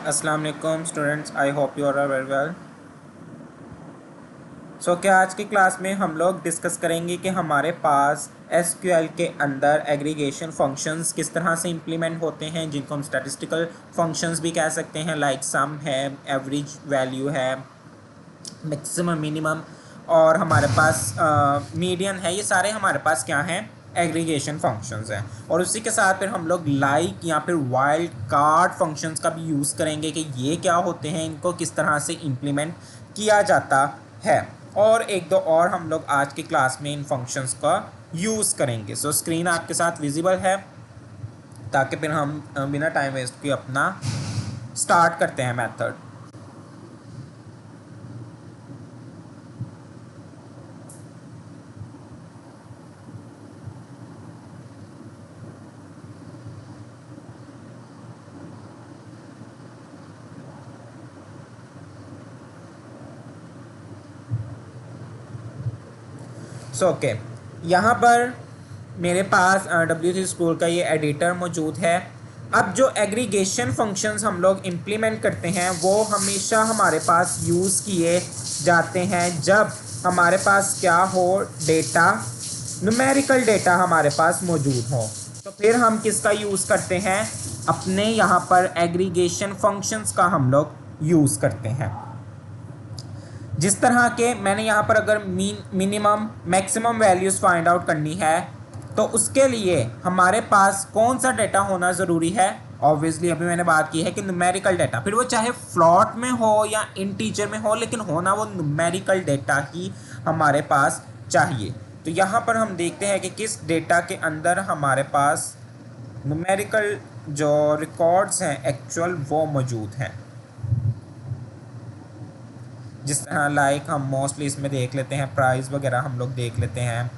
अस्सलाम वालेकुम students, I hope you are very well. क्या आज की क्लास में हम लोग डिस्कस करेंगे कि हमारे पास एसक्यूएल के अंदर एग्रीगेशन फंक्शंस किस तरह से इम्प्लीमेंट होते हैं, जिनको हम स्टैटिस्टिकल फंक्शंस भी कह सकते हैं, लाइक सम है, एवरेज वैल्यू है, मैक्सिमम मिनिमम, और हमारे पास मीडियन है। ये सारे हमारे पास क्या हैं, एग्रीगेशन फंक्शंस हैं। और उसी के साथ फिर हम लोग लाइक या फिर वाइल्ड कार्ड फंक्शंस का भी यूज़ करेंगे कि ये क्या होते हैं, इनको किस तरह से इम्प्लीमेंट किया जाता है। और एक दो और हम लोग आज की क्लास में इन फंक्शंस का यूज़ करेंगे। स्क्रीन आपके साथ विजिबल है, ताकि फिर हम बिना टाइम वेस्ट किए अपना स्टार्ट करते हैं मेथड। ओके, यहाँ पर मेरे पास W3 स्कूल का ये एडिटर मौजूद है। अब जो एग्रीगेशन फंक्शंस हम लोग इम्प्लीमेंट करते हैं वो हमेशा हमारे पास यूज़ किए जाते हैं जब हमारे पास क्या हो, डेटा, न्यूमेरिकल डेटा हमारे पास मौजूद हो। तो फिर हम किसका यूज़ करते हैं, अपने यहाँ पर एग्रीगेशन फंक्शंस का हम लोग यूज़ करते हैं। जिस तरह के मैंने यहाँ पर अगर minimum maximum values find out करनी है, तो उसके लिए हमारे पास कौन सा डेटा होना ज़रूरी है। ऑब्वियसली अभी मैंने बात की है कि न्यूमेरिकल डेटा, फिर वो चाहे फ्लॉट में हो या इंटीजर में हो, लेकिन होना वो न्यूमेरिकल डेटा ही हमारे पास चाहिए। तो यहाँ पर हम देखते हैं कि किस डेटा के अंदर हमारे पास न्यूमेरिकल जो रिकॉर्ड्स हैं एक्चुअल वो मौजूद हैं। जिस तरह लाइक हम मोस्टली इसमें देख लेते हैं, प्राइस वगैरह हम लोग देख लेते हैं।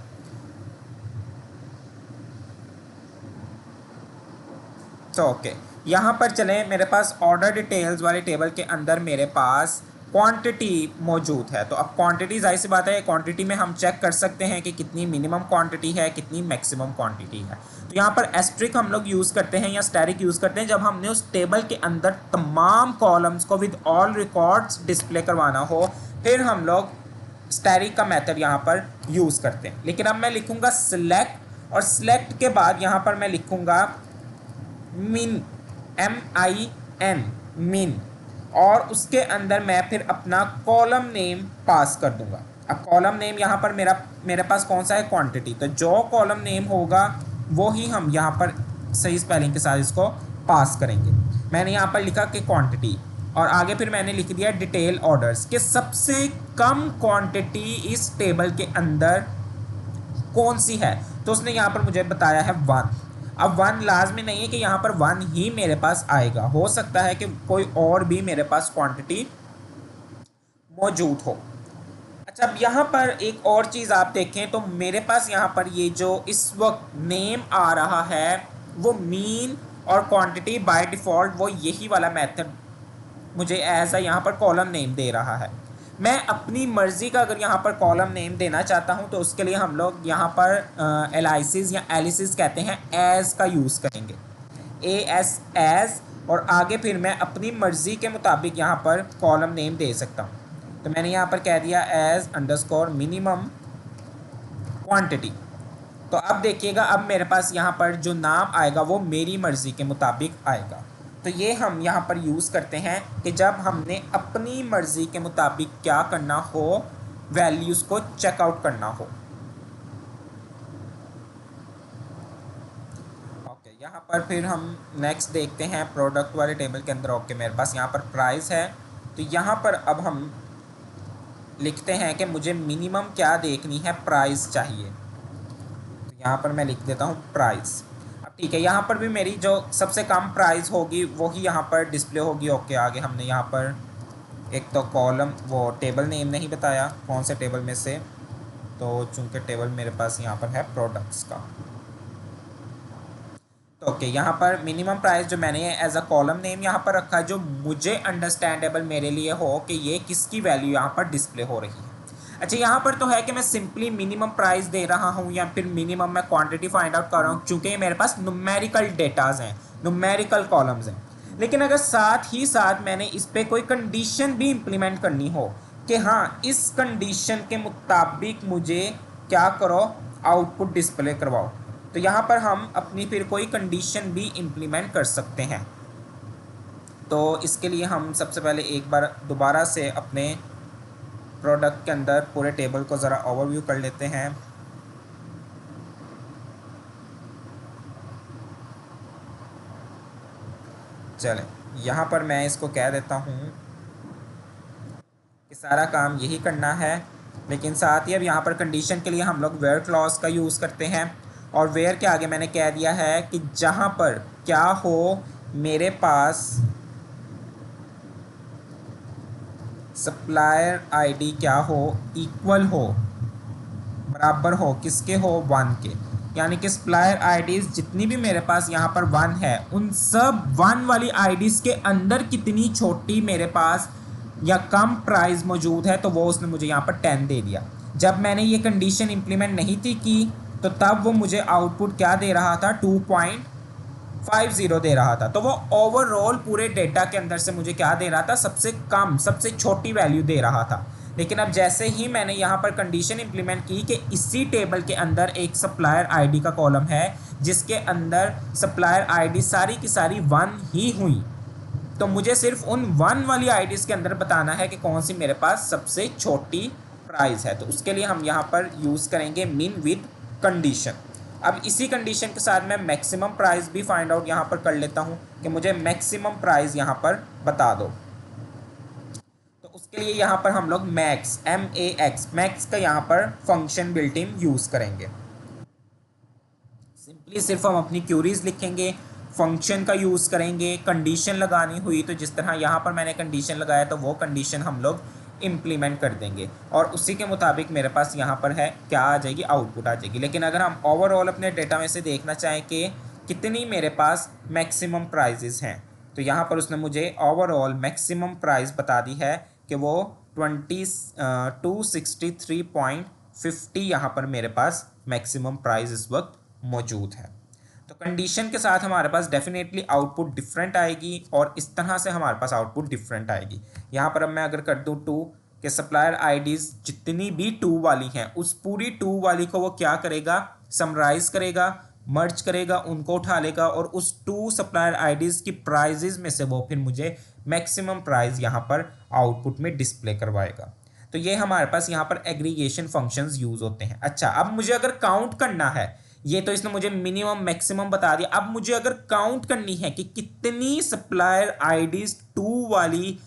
ओके, यहाँ पर चलें, मेरे पास ऑर्डर डिटेल्स वाले टेबल के अंदर मेरे पास क्वांटिटी मौजूद है। तो अब क्वांटिटी, जाहिर सी बात है, क्वांटिटी में हम चेक कर सकते हैं कि कितनी मिनिमम क्वांटिटी है, कितनी मैक्सिमम क्वांटिटी है। तो यहाँ पर एस्ट्रिक हम लोग यूज़ करते हैं या स्टैरिक यूज़ करते हैं जब हमने उस टेबल के अंदर तमाम कॉलम्स को विद ऑल रिकॉर्ड्स डिस्प्ले करवाना हो, फिर हम लोग स्टैरिक का मेथड यहाँ पर यूज़ करते हैं। लेकिन अब मैं लिखूँगा सिलेक्ट, और सिलेक्ट के बाद यहाँ पर मैं लिखूँगा मिन, MIN, मिन, और उसके अंदर मैं फिर अपना कॉलम नेम पास कर दूंगा। अब कॉलम नेम यहाँ पर मेरे पास कौन सा है, क्वांटिटी। तो जो कॉलम नेम होगा वो ही हम यहाँ पर सही स्पेलिंग के साथ इसको पास करेंगे। मैंने यहाँ पर लिखा कि क्वांटिटी, और आगे फिर मैंने लिख दिया डिटेल ऑर्डर्स कि सबसे कम क्वांटिटी इस टेबल के अंदर कौन सी है। तो उसने यहाँ पर मुझे बताया है 1। अब 1 लाजमी नहीं है कि यहाँ पर 1 ही मेरे पास आएगा, हो सकता है कि कोई और भी मेरे पास क्वांटिटी मौजूद हो। अच्छा, अब यहाँ पर एक और चीज़ आप देखें तो मेरे पास यहाँ पर ये जो इस वक्त नेम आ रहा है वो मीन और क्वांटिटी बाय डिफ़ॉल्ट वो यही वाला मेथड मुझे ऐसा यहाँ पर कॉलम नेम दे रहा है। मैं अपनी मर्ज़ी का अगर यहाँ पर कॉलम नेम देना चाहता हूँ तो उसके लिए हम लोग यहाँ पर एलाइसिस या एलिसिस कहते हैं, एज़ का यूज़ करेंगे, AS एज़, और आगे फिर मैं अपनी मर्ज़ी के मुताबिक यहाँ पर कॉलम नेम दे सकता हूँ। तो मैंने यहाँ पर कह दिया एज़ अंडरस्कोर मिनिमम क्वांटिटी। तो अब देखिएगा, अब मेरे पास यहाँ पर जो नाम आएगा वो मेरी मर्ज़ी के मुताबिक आएगा। तो ये हम यहाँ पर यूज़ करते हैं कि जब हमने अपनी मर्ज़ी के मुताबिक क्या करना हो, वैल्यूज़ को चेकआउट करना हो। ओके, यहाँ पर फिर हम नेक्स्ट देखते हैं प्रोडक्ट वाले टेबल के अंदर। ओके, मेरे पास यहाँ पर प्राइस है, तो यहाँ पर अब हम लिखते हैं कि मुझे मिनिमम क्या देखनी है, प्राइस चाहिए। तो यहाँ पर मैं लिख देता हूँ प्राइस। ठीक है, यहाँ पर भी मेरी जो सबसे कम प्राइस होगी वही यहाँ पर डिस्प्ले होगी। ओके, आगे हमने यहाँ पर एक तो कॉलम, वो टेबल नेम नहीं बताया कौन से टेबल में से, तो चूंकि टेबल मेरे पास यहाँ पर है प्रोडक्ट्स का। तो ओके, यहाँ पर मिनिमम प्राइस जो मैंने एज अ कॉलम नेम यहाँ पर रखा है, जो मुझे अंडरस्टैंडेबल मेरे लिए हो कि ये किसकी वैल्यू यहाँ पर डिस्प्ले हो रही है। अच्छा, यहाँ पर तो है कि मैं सिंपली मिनिमम प्राइस दे रहा हूँ या फिर मिनिमम मैं क्वांटिटी फाइंड आउट कर रहा हूँ, चूँकि मेरे पास न्यूमेरिकल डेटाज हैं, न्यूमेरिकल कॉलम्स हैं। लेकिन अगर साथ ही साथ मैंने इस पर कोई कंडीशन भी इम्प्लीमेंट करनी हो कि हाँ इस कंडीशन के मुताबिक मुझे क्या करो, आउटपुट डिस्प्ले करवाओ, तो यहाँ पर हम अपनी फिर कोई कंडीशन भी इम्प्लीमेंट कर सकते हैं। तो इसके लिए हम सबसे पहले एक बार दोबारा से अपने प्रोडक्ट के अंदर पूरे टेबल को ज़रा ओवरव्यू कर लेते हैं। चलें, यहाँ पर मैं इसको कह देता हूँ कि सारा काम यही करना है, लेकिन साथ ही अब यहाँ पर कंडीशन के लिए हम लोग वेयर क्लॉज का यूज़ करते हैं। और वेयर के आगे मैंने कह दिया है कि जहाँ पर क्या हो, मेरे पास सप्लायर आईडी क्या हो, इक्वल हो, बराबर हो, किसके हो, 1 के। यानी कि सप्लायर आईडीज़ जितनी भी मेरे पास यहाँ पर 1 है, उन सब 1 वाली आईडीज़ के अंदर कितनी छोटी मेरे पास या कम प्राइस मौजूद है, तो वो उसने मुझे यहाँ पर 10 दे दिया। जब मैंने ये कंडीशन इम्प्लीमेंट नहीं थी की, तो तब वो मुझे आउटपुट क्या दे रहा था, 2.50 दे रहा था। तो वो ओवरऑल पूरे डेटा के अंदर से मुझे क्या दे रहा था, सबसे कम, सबसे छोटी वैल्यू दे रहा था। लेकिन अब जैसे ही मैंने यहाँ पर कंडीशन इंप्लीमेंट की कि इसी टेबल के अंदर एक सप्लायर आईडी का कॉलम है जिसके अंदर सप्लायर आईडी सारी की सारी 1 ही हुई, तो मुझे सिर्फ उन 1 वाली आईडीज़ के अंदर बताना है कि कौन सी मेरे पास सबसे छोटी प्राइस है। तो उसके लिए हम यहाँ पर यूज़ करेंगे मिन विद कंडीशन। अब इसी कंडीशन के साथ मैं मैक्सिमम प्राइस भी फाइंड आउट यहाँ पर कर लेता हूँ कि मुझे मैक्सिमम प्राइस यहाँ पर बता दो। तो उसके लिए यहाँ पर हम लोग मैक्स, मैक्स का यहाँ पर फंक्शन बिल्ट इन यूज़ करेंगे। सिंपली सिर्फ हम अपनी क्यूरीज लिखेंगे, फंक्शन का यूज़ करेंगे, कंडीशन लगानी हुई तो जिस तरह यहाँ पर मैंने कंडीशन लगाया तो वो कंडीशन हम लोग इम्प्लीमेंट कर देंगे और उसी के मुताबिक मेरे पास यहाँ पर है क्या आ जाएगी, आउटपुट आ जाएगी। लेकिन अगर हम ओवरऑल अपने डेटा में से देखना चाहें कि कितनी मेरे पास मैक्सिमम प्राइजेज हैं, तो यहाँ पर उसने मुझे ओवरऑल मैक्सिमम प्राइस बता दी है कि वो 263.50 यहाँ पर मेरे पास मैक्सिमम प्राइस इस वक्त मौजूद है। तो कंडीशन के साथ हमारे पास डेफिनेटली आउटपुट डिफरेंट आएगी और इस तरह से हमारे पास आउटपुट डिफरेंट आएगी। यहाँ पर अब मैं अगर कर दूँ 2 के सप्लायर आईडीज़ जितनी भी 2 वाली हैं उस पूरी 2 वाली को वो क्या करेगा, समराइज करेगा, मर्ज करेगा, उनको उठा लेगा और उस 2 सप्लायर आईडीज़ की प्राइजेज में से वो फिर मुझे मैक्सिमम प्राइस यहाँ पर आउटपुट में डिस्प्ले करवाएगा। तो ये हमारे पास यहाँ पर एग्रीगेशन फंक्शंस यूज़ होते हैं। अच्छा, अब मुझे अगर काउंट करना है, ये तो इसने मुझे मिनिमम मैक्सिमम बता दिया, अब मुझे अगर काउंट करनी है कि कितनी सप्लायर आईडीज 2 वाली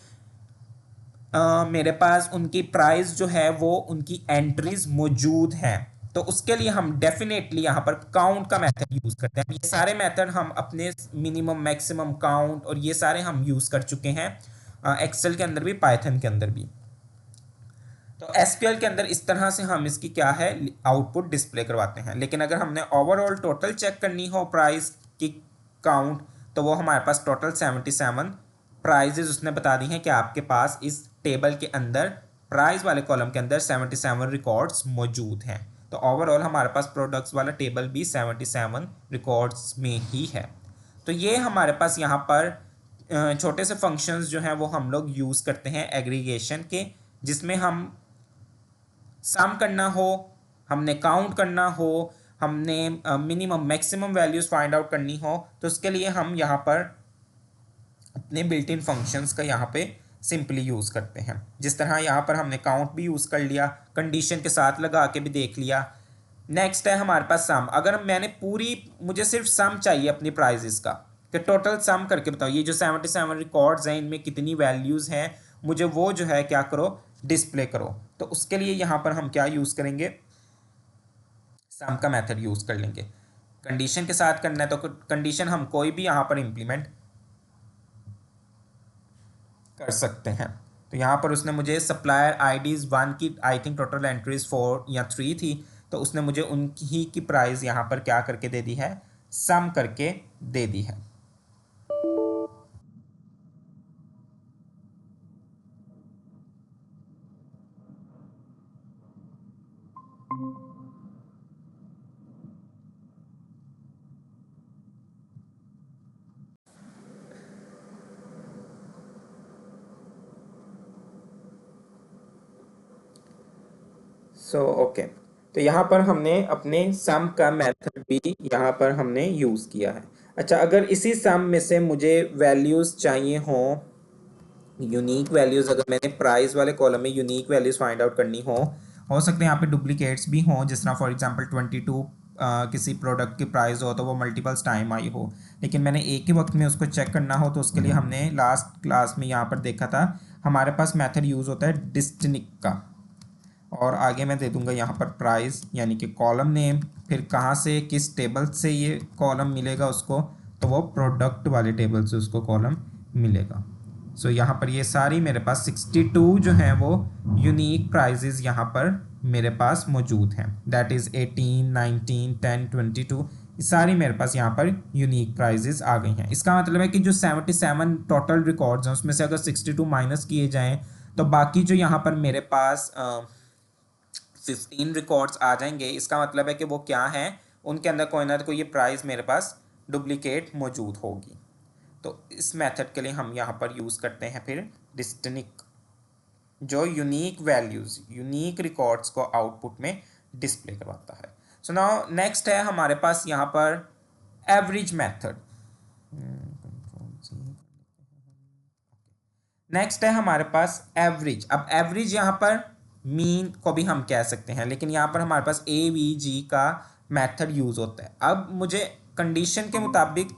मेरे पास उनकी प्राइस जो है वो उनकी एंट्रीज मौजूद हैं, तो उसके लिए हम डेफिनेटली यहाँ पर काउंट का मेथड यूज़ करते हैं। ये सारे मेथड हम अपने मिनिमम मैक्सिमम काउंट और ये सारे हम यूज़ कर चुके हैं एक्सेल के अंदर भी, पाइथन के अंदर भी। तो एसक्यूएल के अंदर इस तरह से हम इसकी क्या है, आउटपुट डिस्प्ले करवाते हैं। लेकिन अगर हमने ओवरऑल टोटल चेक करनी हो प्राइस की काउंट, तो वो हमारे पास टोटल 77 प्राइजेज उसने बता दी हैं कि आपके पास इस टेबल के अंदर प्राइस वाले कॉलम के अंदर 77 रिकॉर्ड्स मौजूद हैं। तो ओवरऑल हमारे पास प्रोडक्ट्स वाला टेबल भी 77 रिकॉर्ड्स में ही है। तो ये हमारे पास यहाँ पर छोटे से फंक्शंस जो हैं वो हम लोग यूज़ करते हैं एग्रीगेशन के, जिसमें हम सम करना हो, हमने काउंट करना हो, हमने minimum maximum values find out करनी हो, तो उसके लिए हम यहाँ पर अपने बिल्ट इन फंक्शंस का यहाँ पे सिंपली यूज़ करते हैं। जिस तरह यहाँ पर हमने काउंट भी यूज़ कर लिया, कंडीशन के साथ लगा के भी देख लिया। नेक्स्ट है हमारे पास सम। अगर मैंने मुझे सिर्फ सम चाहिए अपनी प्राइजेस का, कि टोटल सम करके बताओ ये जो 77 रिकॉर्ड्स हैं इनमें कितनी वैल्यूज़ हैं, मुझे वो जो है क्या करो, डिस्प्ले करो। तो उसके लिए यहाँ पर हम क्या यूज़ करेंगे, सम का मेथड यूज़ कर लेंगे। कंडीशन के साथ करना है तो कंडीशन हम कोई भी यहाँ पर इम्प्लीमेंट कर सकते हैं। तो यहाँ पर उसने मुझे सप्लायर आईडीज़ 1 की आई थिंक टोटल एंट्रीज 4 या 3 थी, तो उसने मुझे उनकी ही की प्राइस यहाँ पर क्या करके दे दी है, सम करके दे दी है। ओके, तो यहाँ पर हमने अपने सम का मेथड भी यहाँ पर हमने यूज़ किया है। अच्छा, अगर इसी सम में से मुझे वैल्यूज़ चाहिए हों, यूनिक वैल्यूज़, अगर मैंने प्राइस वाले कॉलम में यूनिक वैल्यूज़ फाइंड आउट करनी हो सकते हैं यहाँ पे डुप्लीकेट्स भी हों, जिस तरह फॉर एग्जांपल 22 किसी प्रोडक्ट की प्राइस हो तो वो मल्टीपल्स टाइम आई हो, लेकिन मैंने एक ही वक्त में उसको चेक करना हो, तो उसके लिए हमने लास्ट क्लास में यहाँ पर देखा था, हमारे पास मेथड यूज़ होता है डिस्टिंक्ट का, और आगे मैं दे दूंगा यहाँ पर प्राइस यानी कि कॉलम नेम, फिर कहाँ से किस टेबल से ये कॉलम मिलेगा उसको, तो वो प्रोडक्ट वाले टेबल से उसको कॉलम मिलेगा। यहाँ पर ये सारी मेरे पास 62 जो हैं वो यूनिक प्राइजेज यहाँ पर मेरे पास मौजूद हैं, दैट इज़ 18, 19, 10, 22, ये सारी मेरे पास यहाँ पर यूनिक प्राइजेज आ गई हैं। इसका मतलब है कि जो 77 टोटल रिकॉर्ड्स हैं उसमें से अगर 62 माइनस किए जाएँ तो बाकी जो यहाँ पर मेरे पास 15 रिकॉर्ड्स आ जाएंगे। इसका मतलब है कि वो क्या हैं, उनके अंदर कोई ना कोई ये प्राइस मेरे पास डुप्लीकेट मौजूद होगी। तो इस मेथड के लिए हम यहाँ पर यूज़ करते हैं फिर डिस्टिंक्ट, जो यूनिक वैल्यूज़, यूनिक रिकॉर्ड्स को आउटपुट में डिस्प्ले करवाता है। सो नाउ नेक्स्ट है हमारे पास यहाँ पर एवरेज मेथड। नेक्स्ट है हमारे पास एवरेज। अब एवरेज यहाँ पर मीन को भी हम कह सकते हैं, लेकिन यहाँ पर हमारे पास AVG का मेथड यूज़ होता है। अब मुझे कंडीशन के मुताबिक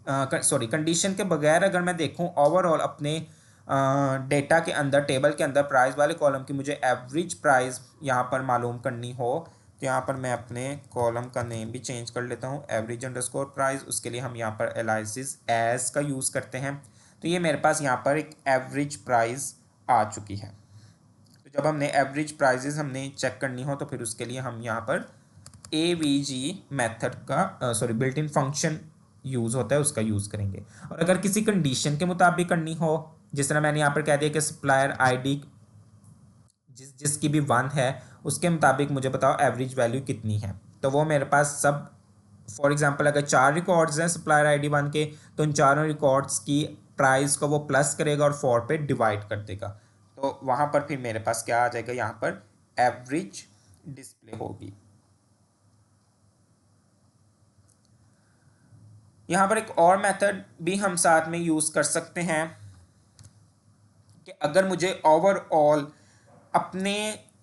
कंडीशन के बगैर अगर मैं देखूँ ओवरऑल अपने डेटा के अंदर, टेबल के अंदर प्राइस वाले कॉलम की मुझे एवरेज प्राइस यहाँ पर मालूम करनी हो, तो यहाँ पर मैं अपने कॉलम का नेम भी चेंज कर लेता हूँ, एवरेज अंडरस्कोर प्राइस। उसके लिए हम यहाँ पर एलाइसिस एज का यूज़ करते हैं। तो ये मेरे पास यहाँ पर एक एवरेज प्राइस आ चुकी है। तो जब हमने एवरेज प्राइजेस हमने चेक करनी हो तो फिर उसके लिए हम यहाँ पर AVG मेथड का बिल्ट इन फंक्शन यूज़ होता है, उसका यूज़ करेंगे। और अगर किसी कंडीशन के मुताबिक करनी हो, जिस तरह मैंने यहाँ पर कह दिया कि सप्लायर ID जिसकी भी 1 है, उसके मुताबिक मुझे बताओ एवरेज वैल्यू कितनी है, तो वो मेरे पास सब, फॉर एग्जांपल अगर 4 रिकॉर्ड्स हैं सप्लायर ID 1 के, तो उन चारों रिकॉर्ड्स की प्राइस को वो प्लस करेगा और 4 पे डिवाइड कर देगा, तो वहाँ पर फिर मेरे पास क्या आ जाएगा, यहाँ पर एवरेज डिस्प्ले होगी। यहाँ पर एक और मेथड भी हम साथ में यूज़ कर सकते हैं कि अगर मुझे ओवरऑल अपने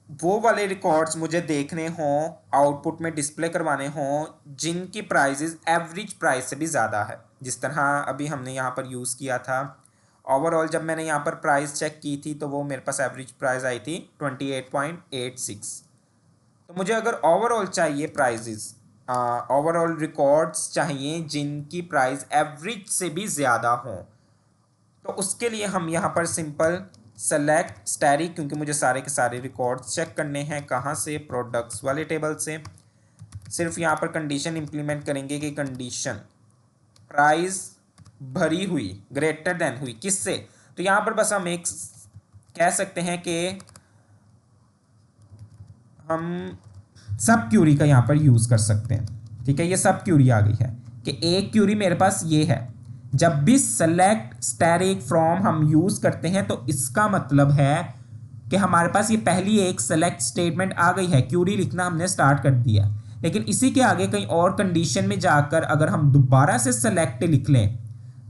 वो वाले रिकॉर्ड्स मुझे देखने हों, आउटपुट में डिस्प्ले करवाने हों जिनकी प्राइजेस एवरेज प्राइस से भी ज़्यादा है, जिस तरह अभी हमने यहाँ पर यूज़ किया था। ओवरऑल जब मैंने यहाँ पर प्राइस चेक की थी तो वो मेरे पास एवरेज प्राइस आई थी 28.86। तो मुझे अगर ओवरऑल चाहिए प्राइजेस, ओवरऑल रिकॉर्ड्स चाहिए जिनकी प्राइस एवरेज से भी ज़्यादा हों, तो उसके लिए हम यहाँ पर सिंपल सेलेक्ट स्टैटिक, क्योंकि मुझे सारे के सारे रिकॉर्ड्स चेक करने हैं, कहाँ से, प्रोडक्ट्स वाले टेबल से। सिर्फ यहाँ पर कंडीशन इंप्लीमेंट करेंगे कि कंडीशन प्राइस भरी हुई ग्रेटर देन हुई किससे, तो यहाँ पर बस हम एक कह सकते हैं कि हम सब क्यूरी का यहाँ पर यूज़ कर सकते हैं। ठीक है, ये सब क्यूरी आ गई है कि एक क्यूरी मेरे पास ये है। जब भी सेलेक्ट स्टैटिक फ्रॉम हम यूज़ करते हैं तो इसका मतलब है कि हमारे पास ये पहली एक सेलेक्ट स्टेटमेंट आ गई है, क्यूरी लिखना हमने स्टार्ट कर दिया। लेकिन इसी के आगे कहीं और कंडीशन में जाकर अगर हम दोबारा से सेलेक्ट लिख लें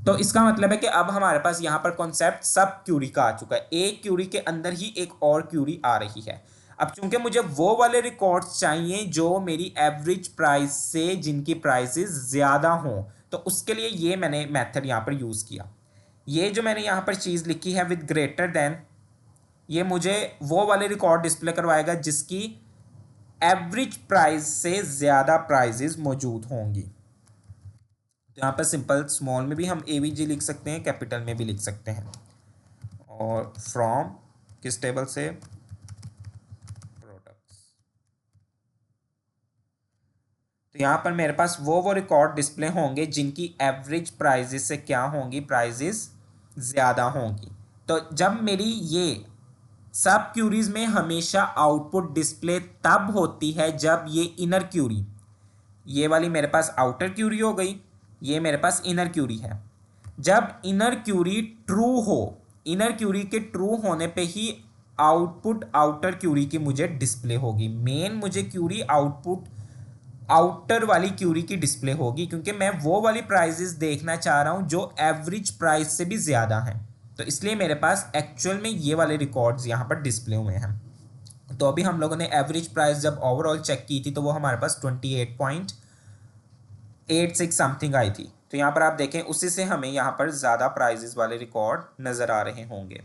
तो इसका मतलब है कि अब हमारे पास यहाँ पर कॉन्सेप्ट सब क्यूरी का आ चुका है, एक क्यूरी के अंदर ही एक और क्यूरी आ रही है। अब चूंकि मुझे वो वाले रिकॉर्ड्स चाहिए जो मेरी एवरेज प्राइस से जिनकी प्राइसेस ज़्यादा हों, तो उसके लिए ये मैंने मेथड यहाँ पर यूज़ किया। ये जो मैंने यहाँ पर चीज़ लिखी है विद ग्रेटर देन, ये मुझे वो वाले रिकॉर्ड डिस्प्ले करवाएगा जिसकी एवरेज प्राइस से ज़्यादा प्राइजेस मौजूद होंगी। तो यहाँ पर सिंपल स्मॉल में भी हम AVG लिख सकते हैं, कैपिटल में भी लिख सकते हैं। और फ्रॉम किस टेबल से, प्रोडक्ट्स। तो यहाँ पर मेरे पास वो रिकॉर्ड डिस्प्ले होंगे जिनकी एवरेज प्राइजेस से क्या होंगी, प्राइजेस ज़्यादा होंगी। तो जब मेरी ये सब क्यूरीज में हमेशा आउटपुट डिस्प्ले तब होती है जब ये इनर क्यूरी, ये वाली मेरे पास आउटर क्यूरी हो गई, ये मेरे पास इनर क्यूरी है। जब इनर क्यूरी ट्रू हो, इनर क्यूरी के ट्रू होने पे ही आउटपुट आउटर क्यूरी की मुझे डिस्प्ले होगी। मेन मुझे क्यूरी आउटपुट आउटर वाली क्यूरी की डिस्प्ले होगी, क्योंकि मैं वो वाली प्राइजेस देखना चाह रहा हूँ जो एवरेज प्राइस से भी ज़्यादा हैं। तो इसलिए मेरे पास एक्चुअल में ये वाले रिकॉर्ड्स यहाँ पर डिस्प्ले हुए हैं। तो अभी हम लोगों ने एवरेज प्राइस जब ओवरऑल चेक की थी तो वो हमारे पास 28.86 समथिंग आई थी। तो यहाँ पर आप देखें, उसी से हमें यहाँ पर ज़्यादा प्राइजेस वाले रिकॉर्ड नज़र आ रहे होंगे,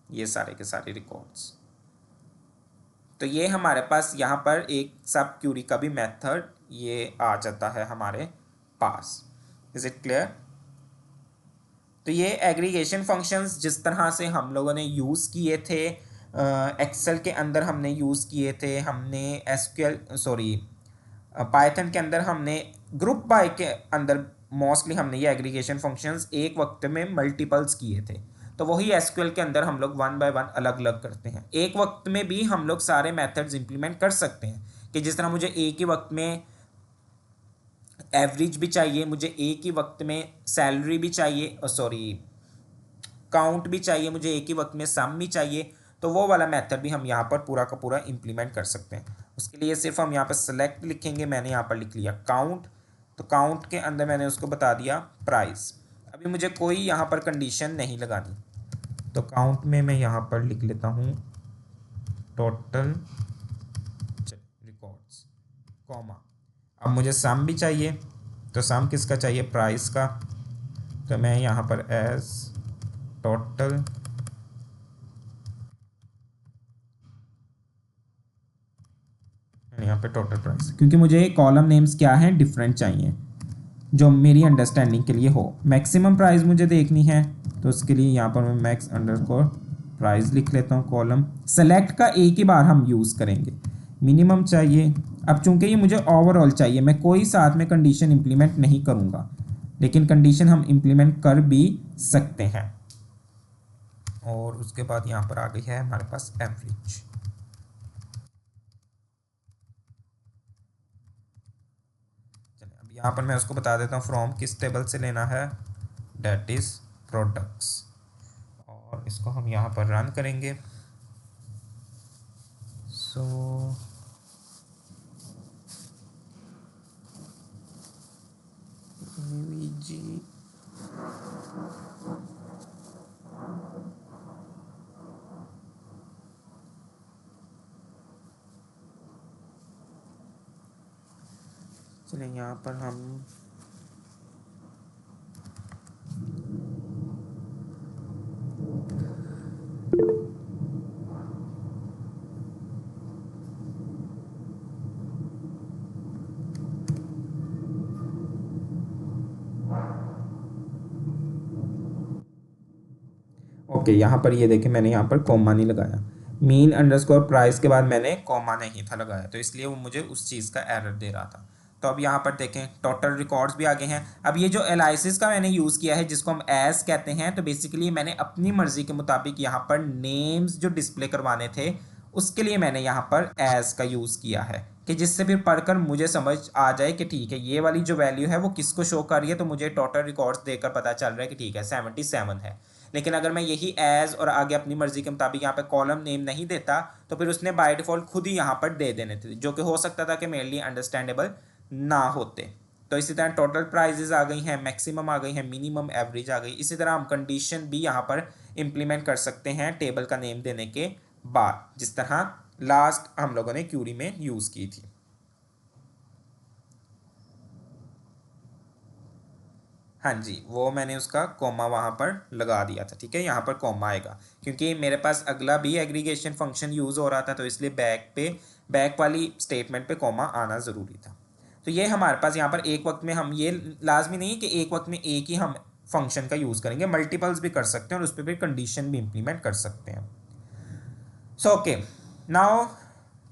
ये सारे के सारे रिकॉर्ड्स। तो ये हमारे पास यहाँ पर एक सब क्यूरी का भी मेथड ये आ जाता है हमारे पास। Is it clear? तो ये एग्रीगेशन फंक्शंस जिस तरह से हम लोगों ने यूज़ किए थे एक्सेल के अंदर, हमने यूज़ किए थे, हमने पाइथन के अंदर, हमने ग्रुप बाय के अंदर मोस्टली हमने ये एग्रीगेशन फंक्शंस एक वक्त में मल्टीपल्स किए थे। तो वही एसक्यूएल के अंदर हम लोग वन बाय वन अलग अलग करते हैं। एक वक्त में भी हम लोग सारे मेथड्स इंप्लीमेंट कर सकते हैं, कि जिस तरह मुझे एक ही वक्त में एवरेज भी चाहिए, मुझे एक ही वक्त में सैलरी भी चाहिए, काउंट भी चाहिए, मुझे एक ही वक्त में सम भी चाहिए, तो वो वाला मेथड भी हम यहाँ पर पूरा का पूरा इंप्लीमेंट कर सकते हैं। उसके लिए सिर्फ हम यहाँ पर सेलेक्ट लिखेंगे। मैंने यहाँ पर लिख लिया काउंट, तो काउंट के अंदर मैंने उसको बता दिया प्राइस। अभी मुझे कोई यहाँ पर कंडीशन नहीं लगानी, तो काउंट में मैं यहाँ पर लिख लेता हूँ टोटल रिकॉर्ड्स, कॉमा। अब मुझे सम भी चाहिए, तो सम किसका चाहिए? प्राइस का। तो मैं यहाँ पर एज टोटल यहाँ पे टोटल प्राइस, क्योंकि मुझे कॉलम नेम्स क्या हैं, डिफरेंट चाहिए, जो मेरी अंडरस्टैंडिंग के लिए हो। मैक्सिमम प्राइस मुझे देखनी है, तो उसके लिए यहाँ पर मैं मैक्स अंडरस्कोर प्राइस लिख लेता हूँ कॉलम। सेलेक्ट का एक ही बार हम यूज़ करेंगे। मिनिमम चाहिए, अब चूंकि ये मुझे ओवरऑल चाहिए, मैं कोई साथ में कंडीशन इंप्लीमेंट नहीं करूँगा, लेकिन कंडीशन हम इंप्लीमेंट कर भी सकते हैं। और उसके बाद यहाँ पर आ गई है हमारे पास एवरेज। यहाँ पर मैं उसको बता देता हूँ फ्रॉम किस टेबल से लेना है, डेट इज प्रोडक्ट्स। और इसको हम यहाँ पर रन करेंगे। सो जी चलिए यहाँ पर हम ओके, यहाँ पर ये देखें, मैंने यहाँ पर कॉमा नहीं लगाया। मीन अंडरस्कोर प्राइस के बाद मैंने कॉमा नहीं था लगाया, तो इसलिए वो मुझे उस चीज़ का एरर दे रहा था। तो अब यहाँ पर देखें टोटल रिकॉर्ड्स भी आ गए हैं। अब ये जो एलाइसिस का मैंने यूज़ किया है, जिसको हम एज कहते हैं, तो बेसिकली मैंने अपनी मर्जी के मुताबिक यहाँ पर नेम्स जो डिस्प्ले करवाने थे, उसके लिए मैंने यहाँ पर एज का यूज़ किया है, कि जिससे फिर पढ़कर मुझे समझ आ जाए कि ठीक है, ये वाली जो वैल्यू है वो किसको शो कर रही है। तो मुझे टोटल रिकॉर्ड्स देखकर पता चल रहा है कि ठीक है 77 है। लेकिन अगर मैं यही एज और आगे अपनी मर्जी के मुताबिक यहाँ पे कॉलम नेम नहीं देता, तो फिर उसने बाय डिफ़ॉल्ट खुद ही यहाँ पर दे देने थे, जो कि हो सकता था कि मेरे लिए अंडरस्टैंडेबल ना होते। तो इसी तरह टोटल प्राइजेज आ गई हैं, मैक्सिमम आ गई हैं, मिनिमम एवरेज आ गई। इसी तरह हम कंडीशन भी यहाँ पर इम्प्लीमेंट कर सकते हैं टेबल का नेम देने के बाद, जिस तरह लास्ट हम लोगों ने क्यूरी में यूज़ की थी। हाँ जी, वो मैंने उसका कॉमा वहाँ पर लगा दिया था। ठीक है, यहाँ पर कॉमा आएगा क्योंकि मेरे पास अगला भी एग्रीगेशन फंक्शन यूज़ हो रहा था, तो इसलिए बैक वाली स्टेटमेंट पे कॉमा आना ज़रूरी था। तो ये हमारे पास यहाँ पर एक वक्त में, हम ये लाजमी नहीं है कि एक वक्त में एक ही हम फंक्शन का यूज़ करेंगे, मल्टीपल्स भी कर सकते हैं और उस पर फिर कंडीशन भी इम्प्लीमेंट कर सकते हैं। सो ओके, नाउ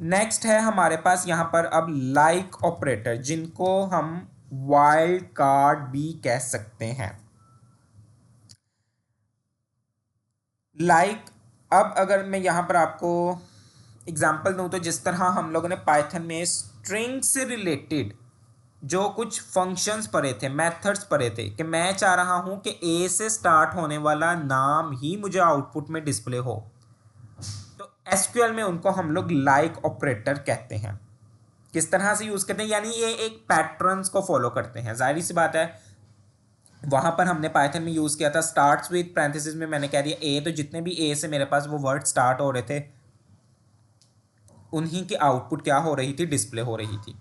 नेक्स्ट है हमारे पास यहाँ पर अब लाइक ऑपरेटर, जिनको हम वाइल्ड कार्ड भी कह सकते हैं। लाइक अब अगर मैं यहाँ पर आपको एग्जांपल दूं, तो जिस तरह हम लोगों ने पाइथन में स्ट्रिंग से रिलेटेड जो कुछ फंक्शंस पढ़े थे, मेथड्स पढ़े थे, कि मैं चाह रहा हूं कि ए से स्टार्ट होने वाला नाम ही मुझे आउटपुट में डिस्प्ले हो, तो एसक्यूएल में उनको हम लोग लाइक ऑपरेटर कहते हैं। किस तरह से यूज करते हैं, यानी ये एक पैटर्न्स को फॉलो करते हैं। जाहिर सी बात है, वहां पर हमने पाइथन में यूज किया था स्टार्ट्स विद पैरेंथेसिस में मैंने कह दिया ए, तो जितने भी ए से मेरे पास वो वर्ड स्टार्ट हो रहे थे उन्हीं की आउटपुट क्या हो रही थी, डिस्प्ले हो रही थी।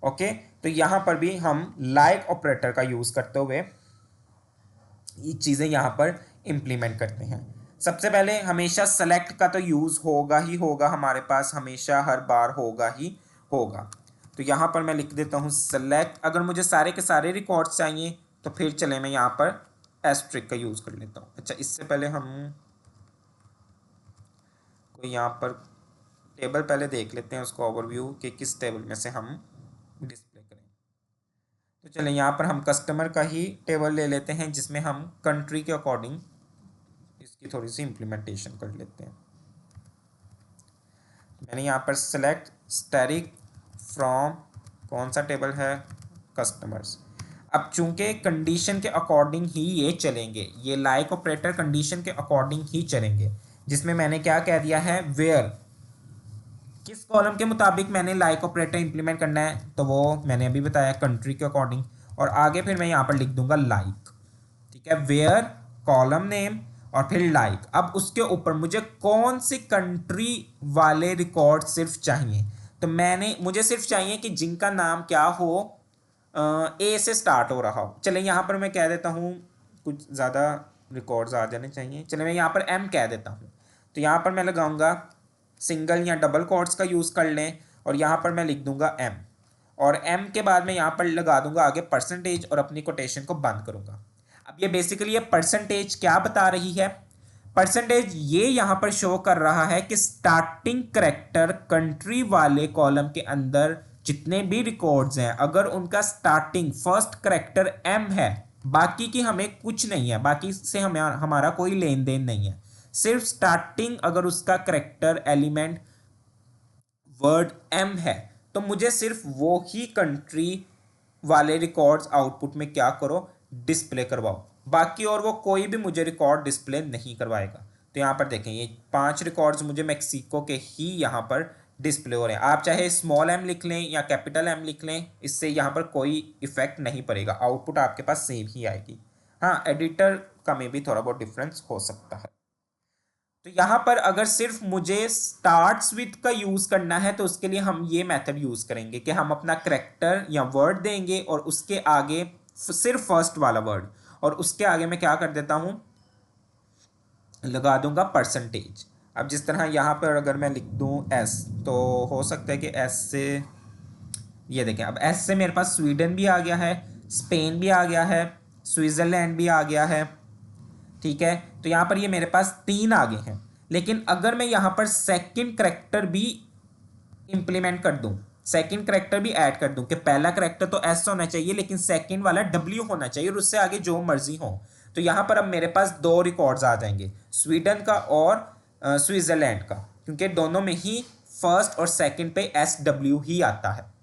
ओके, तो यहां पर भी हम लाइक ऑपरेटर का यूज करते हुए ये चीजें यहां पर इंप्लीमेंट करते हैं। सबसे पहले हमेशा सेलेक्ट का तो यूज होगा ही होगा, हमारे पास हमेशा हर बार होगा ही होगा। तो यहां पर मैं लिख देता हूं सेलेक्ट। अगर मुझे सारे के सारे रिकॉर्ड्स चाहिए तो फिर चले मैं यहां पर एस्ट्रिक का यूज कर लेता हूं। अच्छा, इससे पहले हम कोई यहाँ पर टेबल पहले देख लेते हैं, उसको ओवरव्यू कि किस टेबल में से हम डिस्प्ले करें। तो चलें यहाँ पर हम कस्टमर का ही टेबल ले लेते हैं, जिसमें हम कंट्री के अकॉर्डिंग इसकी थोड़ी सी इम्प्लीमेंटेशन कर लेते हैं। मैंने यहाँ पर सेलेक्ट स्टैटिक फ्रॉम कौन सा टेबल है, कस्टमर्स। अब चूंकि कंडीशन के अकॉर्डिंग ही ये चलेंगे, ये लाइक ऑपरेटर कंडीशन के अकॉर्डिंग ही चलेंगे, जिसमें मैंने क्या कह दिया है, वेयर किस कॉलम के मुताबिक मैंने लाइक ऑपरेटर इंप्लीमेंट करना है, तो वो मैंने अभी बताया कंट्री के अकॉर्डिंग। और आगे फिर मैं यहाँ पर लिख दूंगा लाइक, ठीक है, वेयर कॉलम नेम और फिर लाइक। अब उसके ऊपर मुझे कौन सी कंट्री वाले रिकॉर्ड सिर्फ चाहिए, तो मुझे सिर्फ चाहिए कि जिनका नाम क्या हो, ए से स्टार्ट हो रहा हो। चले यहाँ पर मैं कह देता हूँ, कुछ ज़्यादा रिकॉर्ड्स आ जाने चाहिए, चले मैं यहाँ पर एम कह देता हूँ। तो यहाँ पर मैं लगाऊंगा सिंगल या डबल कोट्स का यूज़ कर लें, और यहाँ पर मैं लिख दूंगा एम, और एम के बाद मैं यहाँ पर लगा दूंगा आगे परसेंटेज और अपनी कोटेशन को बंद करूंगा। अब ये बेसिकली ये परसेंटेज क्या बता रही है, परसेंटेज ये यहाँ पर शो कर रहा है कि स्टार्टिंग करेक्टर कंट्री वाले कॉलम के अंदर जितने भी रिकॉर्ड्स हैं, अगर उनका स्टार्टिंग फर्स्ट करेक्टर एम है, बाकी की हमें कुछ नहीं है, बाकी से हमें हमारा कोई लेन देन नहीं है, सिर्फ स्टार्टिंग अगर उसका करेक्टर एलिमेंट वर्ड एम है, तो मुझे सिर्फ वो ही कंट्री वाले रिकॉर्ड्स आउटपुट में क्या करो, डिस्प्ले करवाओ। बाकी और वो कोई भी मुझे रिकॉर्ड डिस्प्ले नहीं करवाएगा। तो यहाँ पर देखें, ये 5 रिकॉर्ड्स मुझे मैक्सिको के ही यहाँ पर डिस्प्ले हो रहे हैं। आप चाहे स्मॉल एम लिख लें या कैपिटल एम लिख लें, इससे यहाँ पर कोई इफेक्ट नहीं पड़ेगा, आउटपुट आपके पास सेम ही आएगी। हाँ, एडिटर का में भी थोड़ा बहुत डिफरेंस हो सकता है। तो यहाँ पर अगर सिर्फ मुझे स्टार्ट्स विद का यूज करना है, तो उसके लिए हम ये मेथड यूज करेंगे कि हम अपना करेक्टर या वर्ड देंगे और उसके आगे सिर्फ फर्स्ट वाला वर्ड, और उसके आगे मैं क्या कर देता हूं, लगा दूंगा परसेंटेज। अब जिस तरह यहाँ पर अगर मैं लिख दूं एस, तो हो सकता है कि एस से, ये देखें, अब एस से मेरे पास स्वीडन भी आ गया है, स्पेन भी आ गया है, स्विट्जरलैंड भी आ गया है, ठीक है। तो यहाँ पर ये मेरे पास 3 आगे हैं। लेकिन अगर मैं यहाँ पर सेकंड करेक्टर भी इंप्लीमेंट कर दूं, सेकंड करेक्टर भी ऐड कर दूं कि पहला करेक्टर तो एस होना चाहिए लेकिन सेकंड वाला डब्ल्यू होना चाहिए, और उससे आगे जो मर्जी हो, तो यहाँ पर अब मेरे पास 2 रिकॉर्ड्स आ जाएंगे, स्वीडन का और स्विट्जरलैंड का, क्योंकि दोनों में ही फर्स्ट और सेकंड पे एस डब्ल्यू ही आता है।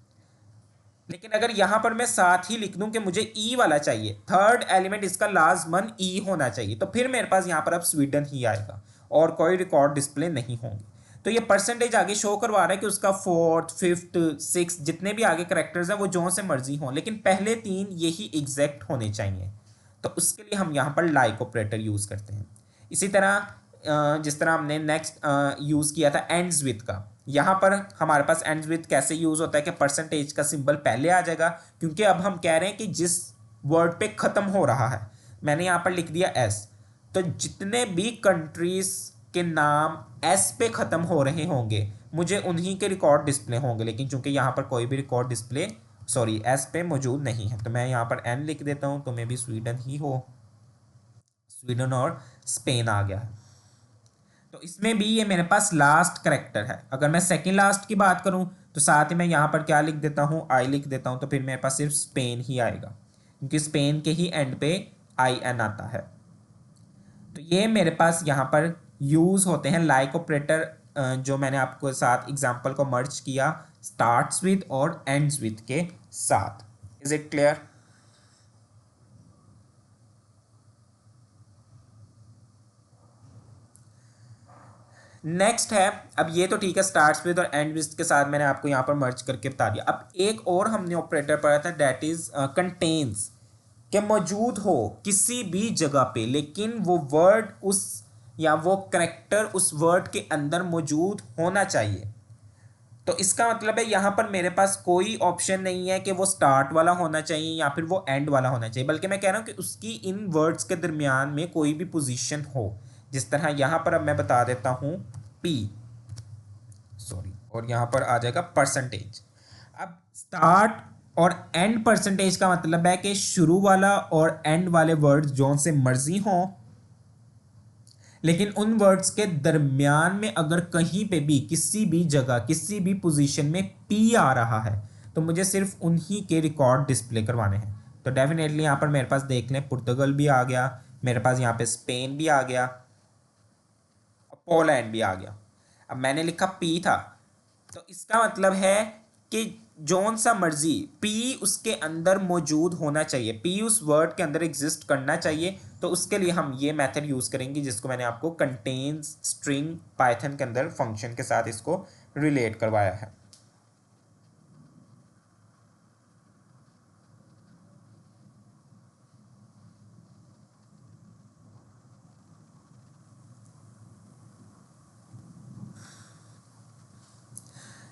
लेकिन अगर यहां पर मैं साथ ही लिख दूं कि मुझे ई वाला चाहिए, थर्ड एलिमेंट इसका लाजमन ई होना चाहिए, तो फिर मेरे पास यहां पर अब स्वीडन ही आएगा और कोई रिकॉर्ड डिस्प्ले नहीं होंगे। तो ये परसेंटेज आगे शो करवा रहा है कि उसका 4th 5th 6th जितने भी आगे करेक्टर्स हैं वो जो से मर्जी हों, लेकिन पहले 3 यही एग्जैक्ट होने चाहिए। तो उसके लिए हम यहाँ पर लाइक ऑपरेटर यूज़ करते हैं। इसी तरह जिस तरह हमने नेक्स्ट यूज़ किया था एंड्स विथ का, यहाँ पर हमारे पास एंड्स विथ कैसे यूज़ होता है कि परसेंटेज का सिंबल पहले आ जाएगा, क्योंकि अब हम कह रहे हैं कि जिस वर्ड पे ख़त्म हो रहा है, मैंने यहाँ पर लिख दिया एस, तो जितने भी कंट्रीज़ के नाम एस पे ख़त्म हो रहे होंगे मुझे उन्हीं के रिकॉर्ड डिस्प्ले होंगे, लेकिन चूंकि यहाँ पर कोई भी रिकॉर्ड डिस्प्ले एस पे मौजूद नहीं है, तो मैं यहाँ पर एन लिख देता हूँ, तो मे भी स्वीडन ही हो, स्वीडन और स्पेन आ गया है। तो इसमें भी ये मेरे पास लास्ट करेक्टर है। अगर मैं सेकंड लास्ट की बात करूं तो साथ ही मैं यहाँ पर क्या लिख देता हूँ, आई लिख देता हूँ, तो फिर मेरे पास सिर्फ स्पेन ही आएगा, क्योंकि स्पेन के ही एंड पे आई एन आता है। तो ये मेरे पास यहाँ पर यूज़ होते हैं लाइक ऑपरेटर, जो मैंने आपको साथ एग्जाम्पल को मर्ज किया स्टार्ट्स विद और एंड्स विद के 7। Is it clear? नेक्स्ट है, अब ये तो ठीक है, स्टार्ट्स विद और एंड विद के साथ मैंने आपको यहाँ पर मर्ज करके बता दिया। अब एक और हमने ऑपरेटर पढ़ा था, दैट इज कंटेन्स, के मौजूद हो किसी भी जगह पे, लेकिन वो वर्ड उस या वो करेक्टर उस वर्ड के अंदर मौजूद होना चाहिए। तो इसका मतलब है यहाँ पर मेरे पास कोई ऑप्शन नहीं है कि वो स्टार्ट वाला होना चाहिए या फिर वो एंड वाला होना चाहिए, बल्कि मैं कह रहा हूँ कि उसकी इन वर्ड्स के दरमियान में कोई भी पोजीशन हो। जिस तरह यहाँ पर अब मैं बता देता हूँ पी, सॉरी, और यहाँ पर आ जाएगा परसेंटेज। अब स्टार्ट और एंड परसेंटेज का मतलब है कि शुरू वाला और एंड वाले वर्ड्स जो से मर्जी हों, लेकिन उन वर्ड्स के दरमियान में अगर कहीं पे भी किसी भी जगह किसी भी पोजीशन में पी आ रहा है तो मुझे सिर्फ उन्हीं के रिकॉर्ड डिस्प्ले करवाने हैं। तो डेफिनेटली यहाँ पर मेरे पास देख लें, पुर्तगाल भी आ गया, मेरे पास यहाँ पे स्पेन भी आ गया, पोलैंड भी आ गया। अब मैंने लिखा पी था, तो इसका मतलब है कि जौन सा मर्जी पी उसके अंदर मौजूद होना चाहिए, पी उस वर्ड के अंदर एग्जिस्ट करना चाहिए। तो उसके लिए हम ये मेथड यूज़ करेंगे जिसको मैंने आपको कंटेन्स स्ट्रिंग पाइथन के अंदर फंक्शन के साथ इसको रिलेट करवाया है।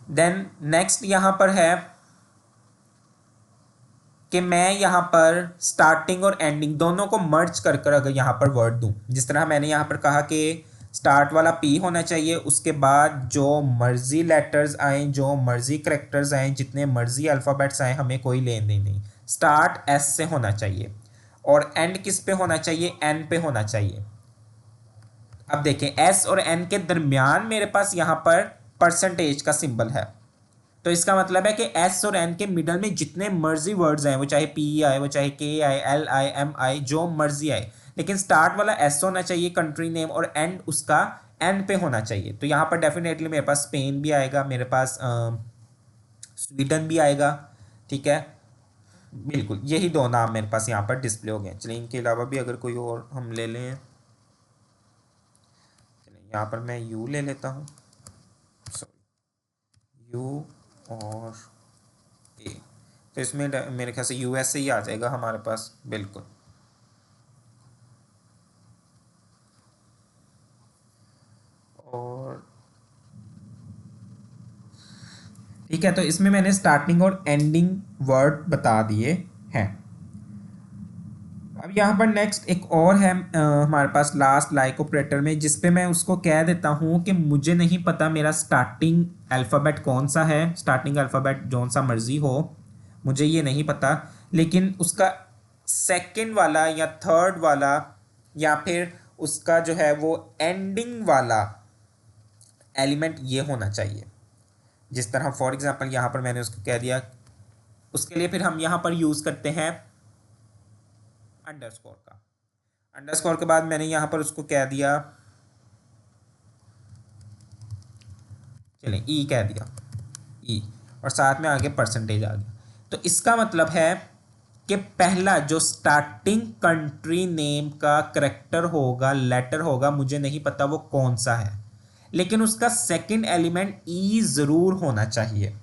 देन नेक्स्ट यहाँ पर है कि मैं यहाँ पर स्टार्टिंग और एंडिंग दोनों को मर्ज कर कर अगर यहाँ पर वर्ड दूँ, जिस तरह मैंने यहाँ पर कहा कि स्टार्ट वाला पी होना चाहिए, उसके बाद जो मर्जी लेटर्स आए, जो मर्जी करेक्टर्स आए, जितने मर्जी अल्फ़ाबेट्स आए, हमें कोई लेन देन नहीं। स्टार्ट एस से होना चाहिए और एंड किस पे होना चाहिए, एन पे होना चाहिए। अब देखें एस और एन के दरमियान मेरे पास यहाँ पर परसेंटेज का सिंबल है, तो इसका मतलब है कि एस और एन के मिडल में जितने मर्जी वर्ड्स आए, वो चाहे पी आए, वो चाहे के आए, एल आई, एम आई, जो मर्जी आए, लेकिन स्टार्ट वाला एस होना चाहिए कंट्री नेम और एंड उसका एन पे होना चाहिए। तो यहाँ पर डेफिनेटली मेरे पास स्पेन भी आएगा, मेरे पास स्वीडन भी आएगा, ठीक है, बिल्कुल यही दो नाम मेरे पास यहाँ पर डिस्प्ले हो गए। चलिए इनके अलावा भी अगर कोई और हम ले लें, चलिए यहाँ पर मैं यू ले लेता हूँ, सॉरी यू और ए, तो इसमें मेरे ख्याल से यूएस से ही आ जाएगा हमारे पास, बिल्कुल। और ठीक है, तो इसमें मैंने स्टार्टिंग और एंडिंग वर्ड बता दिए हैं। अब यहाँ पर नेक्स्ट एक और है हमारे पास लास्ट लाइक ऑपरेटर में, जिस पे मैं उसको कह देता हूँ कि मुझे नहीं पता मेरा स्टार्टिंग अल्फ़ाबेट कौन सा है, स्टार्टिंग अल्फ़ाबेट जौन सा मर्जी हो, मुझे ये नहीं पता, लेकिन उसका सेकंड वाला या थर्ड वाला या फिर उसका जो है वो एंडिंग वाला एलिमेंट ये होना चाहिए। जिस तरह फॉर एग्जांपल यहाँ पर मैंने उसको कह दिया, उसके लिए फिर हम यहाँ पर यूज़ करते हैं अंडरस्कोर का। अंडरस्कोर के बाद मैंने यहाँ पर उसको कह दिया, चलें ई कह दिया, ई, और साथ में आगे परसेंटेज आ गया। तो इसका मतलब है कि पहला जो स्टार्टिंग कंट्री नेम का करेक्टर होगा, लेटर होगा, मुझे नहीं पता वो कौन सा है, लेकिन उसका सेकंड एलिमेंट ई ज़रूर होना चाहिए।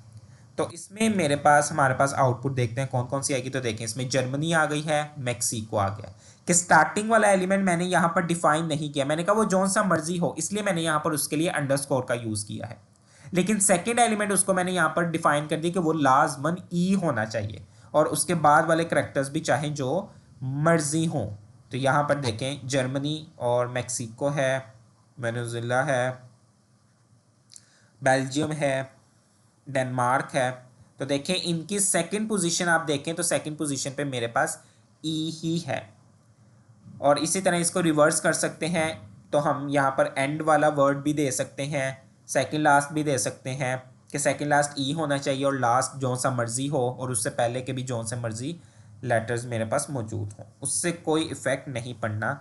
तो इसमें मेरे पास हमारे पास आउटपुट देखते हैं कौन कौन सी आएगी। तो देखें इसमें जर्मनी आ गई है, मैक्सिको आ गया। कि स्टार्टिंग वाला एलिमेंट मैंने यहाँ पर डिफाइन नहीं किया, मैंने कहा वो जौन सा मर्जी हो, इसलिए मैंने यहाँ पर उसके लिए अंडरस्कोर का यूज़ किया है। लेकिन सेकेंड एलिमेंट उसको मैंने यहाँ पर डिफाइन कर दिया कि वो लाजमन ई होना चाहिए, और उसके बाद वाले करेक्टर्स भी चाहे जो मर्जी हों। तो यहाँ पर देखें जर्मनी और मैक्सिको है, वेनेजुएला है, बेल्जियम है, डेनमार्क है। तो देखें इनकी सेकंड पोजीशन आप देखें तो सेकंड पोजीशन पे मेरे पास ई ही है। और इसी तरह इसको रिवर्स कर सकते हैं, तो हम यहाँ पर एंड वाला वर्ड भी दे सकते हैं, सेकंड लास्ट भी दे सकते हैं कि सेकंड लास्ट ई होना चाहिए और लास्ट जो सा मर्जी हो, और उससे पहले के भी जो से मर्जी लेटर्स मेरे पास मौजूद हों, उससे कोई इफ़ेक्ट नहीं पड़ना